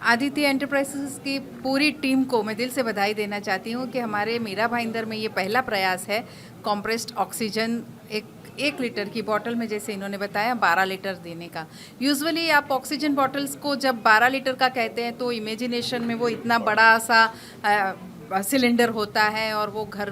Aditya enterprises की पूरी team को मैं दिल से बधाई देना चाहती हूँ कि हमारे मीरा भाईंदर में ये पहला प्रयास है कॉम्प्रेस्ड ऑक्सीजन एक लीटर की बॉटल में, जैसे इन्होंने बताया 12 लीटर देने का। यूजुअली आप ऑक्सीजन बॉटल्स को जब 12 लीटर का कहते हैं तो इमेजिनेशन में वो इतना बड़ा सा सिलेंडर होता है और वो घर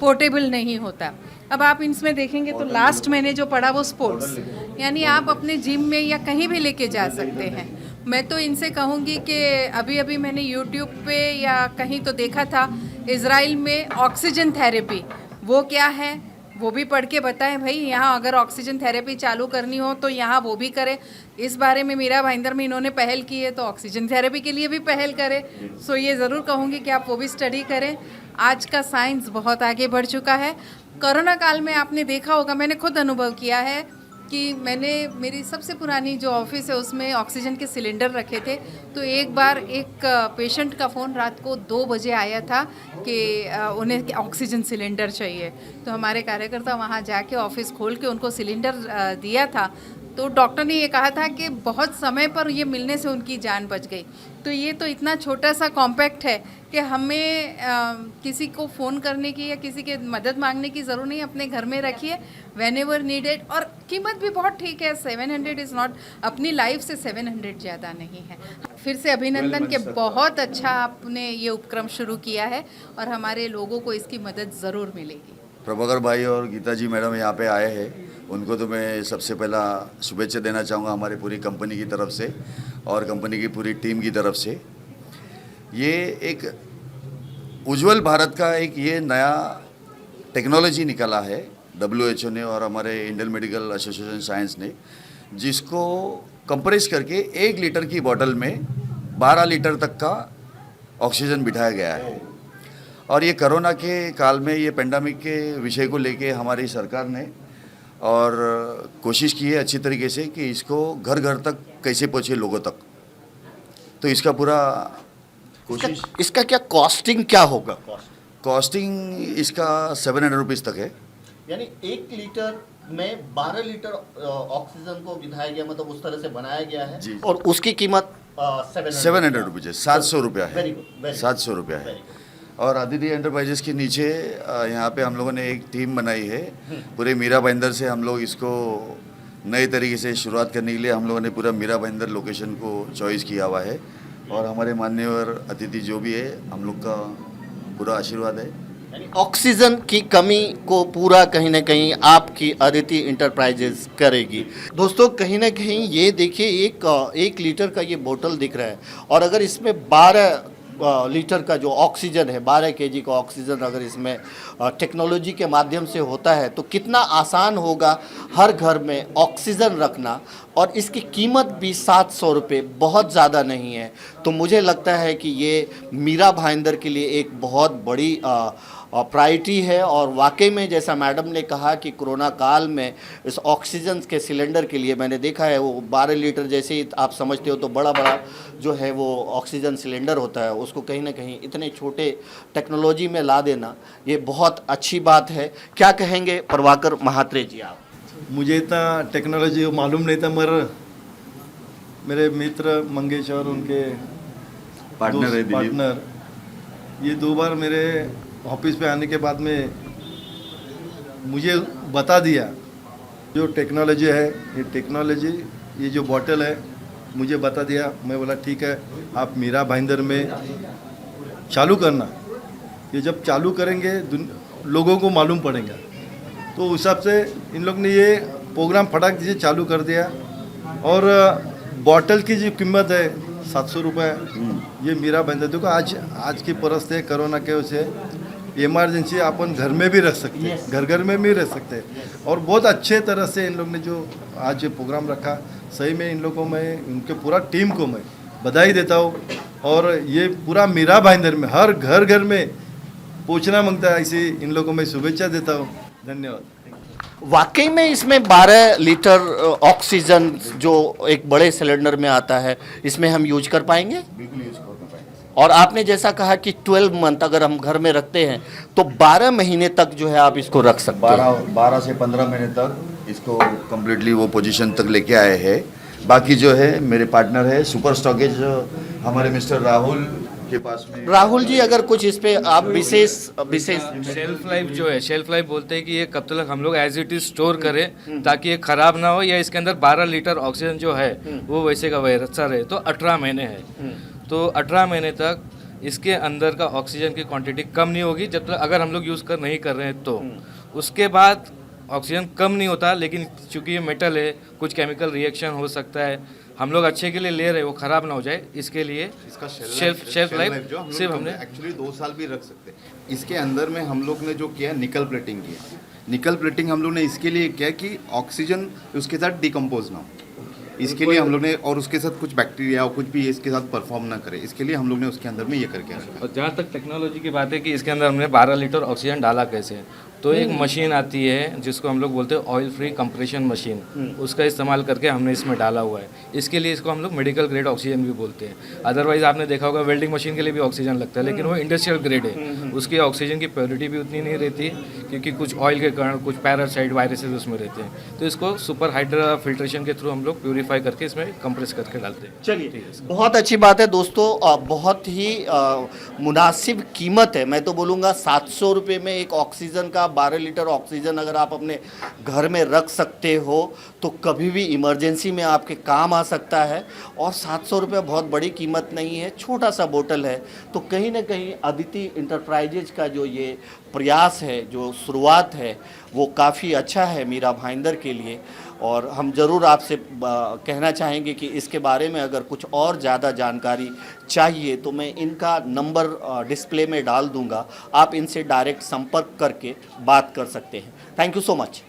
पोर्टेबल नहीं होता। अब आप इसमें देखेंगे तो लास्ट मैंने जो पढ़ा वो स्पोर्ट्स, यानी आप अपने जिम में या कहीं भी लेके जा सकते हैं। मैं तो इनसे कहूँगी कि अभी अभी मैंने यूट्यूब पे या कहीं तो देखा था इज़राइल में ऑक्सीजन थेरेपी, वो क्या है वो भी पढ़ के बताएं भाई। यहाँ अगर ऑक्सीजन थेरेपी चालू करनी हो तो यहाँ वो भी करें। इस बारे में मीरा भाईंदर में इन्होंने पहल की है तो ऑक्सीजन थेरेपी के लिए भी पहल करें। सो ये ज़रूर कहूँगी कि आप वो भी स्टडी करें। आज का साइंस बहुत आगे बढ़ चुका है। कोरोना काल में आपने देखा होगा, मैंने खुद अनुभव किया है कि मैंने मेरी सबसे पुरानी जो ऑफिस है उसमें ऑक्सीजन के सिलेंडर रखे थे, तो एक बार एक पेशेंट का फ़ोन रात को 2 बजे आया था कि उन्हें ऑक्सीजन सिलेंडर चाहिए। तो हमारे कार्यकर्ता वहाँ जाके ऑफिस खोल के उनको सिलेंडर दिया था। तो डॉक्टर ने ये कहा था कि बहुत समय पर ये मिलने से उनकी जान बच गई। तो ये तो इतना छोटा सा कॉम्पैक्ट है कि हमें किसी को फ़ोन करने की या किसी के मदद मांगने की ज़रूरत नहीं। अपने घर में रखिए वेन एवर नीडेड, और कीमत भी बहुत ठीक है। 700 इज़ नॉट, अपनी लाइफ से 700 ज़्यादा नहीं है। फिर से अभिनंदन कि बहुत अच्छा आपने ये उपक्रम शुरू किया है और हमारे लोगों को इसकी मदद ज़रूर मिलेगी। प्रभाकर भाई और गीता जी मैडम यहाँ पे आए हैं, उनको तो मैं सबसे पहला शुभेच्छा देना चाहूँगा हमारी पूरी कंपनी की तरफ से और कंपनी की पूरी टीम की तरफ से। ये एक उज्जवल भारत का एक ये नया टेक्नोलॉजी निकाला है WHO ने और हमारे इंडियन मेडिकल एसोसिएशन साइंस ने, जिसको कंप्रेस करके 1 लीटर की बोतल में 12 लीटर तक का ऑक्सीजन बिठाया गया है। और ये कोरोना के काल में ये पेंडेमिक के विषय को लेके हमारी सरकार ने और कोशिश की है अच्छी तरीके से कि इसको घर घर तक कैसे पहुँचे लोगों तक। तो इसका पूरा कोशिश। इसका क्या कॉस्टिंग क्या होगा? कॉस्टिंग इसका 700 रुपीज़ तक है। यानी 1 लीटर में 12 लीटर ऑक्सीजन को बिठाया गया, मतलब उस तरह से बनाया गया है जी। और उसकी कीमत 700 रुपीज़ है, 700 रुपया है। वेरी गुड, 700 रुपया है। और आदित्य एंटरप्राइजेस के नीचे यहाँ पे हम लोगों ने एक टीम बनाई है। पूरे मीरा भाईंदर से हम लोग इसको नए तरीके से शुरुआत करने के लिए हम लोगों ने पूरा मीरा भाईंदर लोकेशन को चॉइस किया हुआ है। और हमारे मान्यवर अतिथि जो भी है, हम लोग का पूरा आशीर्वाद है। ऑक्सीजन की कमी को पूरा कहीं ना कहीं आपकी अदिति इंटरप्राइजेज करेगी। दोस्तों, कहीं ना कहीं ये देखिए, एक लीटर का ये बोतल दिख रहा है और अगर इसमें 12 लीटर का जो ऑक्सीजन है, 12 kg का ऑक्सीजन अगर इसमें टेक्नोलॉजी के माध्यम से होता है तो कितना आसान होगा हर घर में ऑक्सीजन रखना। और इसकी कीमत भी 700 रुपये, बहुत ज़्यादा नहीं है। तो मुझे लगता है कि ये मीरा भाईंदर के लिए एक बहुत बड़ी प्रायोरिटी है। और वाकई में जैसा मैडम ने कहा कि कोरोना काल में इस ऑक्सीजन के सिलेंडर के लिए मैंने देखा है, वो 12 लीटर जैसे ही आप समझते हो तो बड़ा बड़ा जो है वो ऑक्सीजन सिलेंडर होता है, उसको कहीं ना कहीं इतने छोटे टेक्नोलॉजी में ला देना ये बहुत अच्छी बात है। क्या कहेंगे प्रभाकर महात्रे जी आप? मुझे इतना टेक्नोलॉजी मालूम नहीं था, मगर मेरे मित्र मंगेश और उनके पार्टनर ये 2 बार मेरे ऑफिस पे आने के बाद में मुझे बता दिया जो टेक्नोलॉजी है, ये टेक्नोलॉजी, ये जो बॉटल है मुझे बता दिया। मैं बोला ठीक है, आप मीरा भाईंदर में चालू करना। ये जब चालू करेंगे लोगों को मालूम पड़ेगा। तो उस हिसाब से इन लोग ने ये प्रोग्राम फटाक से चालू कर दिया। और बॉटल की जो कीमत है 700 रुपये, ये मीरा भाईंदर। देखो आज की परिस्थिति कोरोना के वजह से इमरजेंसी अपन घर में भी रख सकते हैं, घर में भी रह सकते हैं। और बहुत अच्छे तरह से इन लोग ने जो आज प्रोग्राम रखा, सही में इन लोगों में, उनके पूरा टीम को मैं बधाई देता हूँ। और ये पूरा मीरा भाईंदर में हर घर में पहुँचना मांगता है, ऐसे इन लोगों में शुभेच्छा देता हूँ। धन्यवाद। वाकई में इसमें 12 लीटर ऑक्सीजन जो एक बड़े सिलेंडर में आता है, इसमें हम यूज कर पाएंगे? बिल्कुल यूज़ कर पाएंगे। और आपने जैसा कहा कि 12 मंथ अगर हम घर में रखते हैं तो 12 महीने तक जो है आप इसको रख सकते हैं। 12 से 15 महीने तक इसको कम्प्लीटली वो पोजीशन तक लेके आए हैं। बाकी जो है मेरे पार्टनर है सुपर स्टॉकेज हमारे मिस्टर राहुल के पास में। राहुल जी, अगर कुछ इस पे आप विशेष शेल्फ लाइफ जो है, शेल्फ लाइफ बोलते हैं कि ये कब तक हम लोग एज इट इज स्टोर करें ताकि ये खराब ना हो, या इसके अंदर 12 लीटर ऑक्सीजन जो है वो वैसे का वैसा रहे। तो 18 महीने है, तो 18 महीने तक इसके अंदर का ऑक्सीजन की क्वांटिटी कम नहीं होगी जब तक अगर हम लोग यूज़ कर नहीं कर रहे हैं तो। उसके बाद ऑक्सीजन कम नहीं होता, लेकिन चूंकि ये मेटल है कुछ केमिकल रिएक्शन हो सकता है, हम लोग अच्छे के लिए ले रहे हैं वो ख़राब ना हो जाए, इसके लिए इसका शेल्फ लाइफ जो हम सिर्फ लोग हमने एक्चुअली 2 साल भी रख सकते हैं। इसके अंदर में हम लोग ने जो किया निकल प्लेटिंग किया। निकल प्लेटिंग हम लोग ने इसके लिए किया कि ऑक्सीजन उसके साथ डिकम्पोज ना हो, इसके लिए हम लोग ने, और उसके साथ कुछ बैक्टीरिया और कुछ भी इसके साथ परफॉर्म ना करे, इसके लिए हम लोग ने उसके अंदर में ये करके रखा। और जहाँ तक टेक्नोलॉजी की बात है कि इसके अंदर हमने 12 लीटर ऑक्सीजन डाला कैसे, तो एक मशीन आती है जिसको हम लोग बोलते हैं ऑयल फ्री कंप्रेशन मशीन, उसका इस्तेमाल करके हमने इसमें डाला हुआ है। इसके लिए इसको हम लोग मेडिकल ग्रेड ऑक्सीजन भी बोलते हैं। अदरवाइज आपने देखा होगा वेल्डिंग मशीन के लिए भी ऑक्सीजन लगता है, लेकिन वो इंडस्ट्रियल ग्रेड है, उसकी ऑक्सीजन की प्योरिटी भी उतनी नहीं रहती क्योंकि कुछ ऑयल के कारण कुछ पैरासाइट वायरसेस उसमें रहते हैं। तो इसको सुपर हाइड्रा फिल्ट्रेशन के थ्रू हम लोग प्योरीफाई करके इसमें कंप्रेस करके डालते हैं। चलिए, बहुत अच्छी बात है दोस्तों, बहुत ही मुनासिब कीमत है। मैं तो बोलूँगा 700 रुपये में एक ऑक्सीजन का 12 लीटर ऑक्सीजन अगर आप अपने घर में रख सकते हो तो कभी भी इमरजेंसी में आपके काम आ सकता है। और 700 रुपये बहुत बड़ी कीमत नहीं है, छोटा सा बोतल है। तो कहीं ना कहीं अदिति इंटरप्राइजेज का जो ये प्रयास है, जो शुरुआत है, वो काफ़ी अच्छा है मीरा भाईंदर के लिए। और हम ज़रूर आपसे कहना चाहेंगे कि इसके बारे में अगर कुछ और ज़्यादा जानकारी चाहिए तो मैं इनका नंबर डिस्प्ले में डाल दूंगा, आप इनसे डायरेक्ट संपर्क करके बात कर सकते हैं। Thank you so much.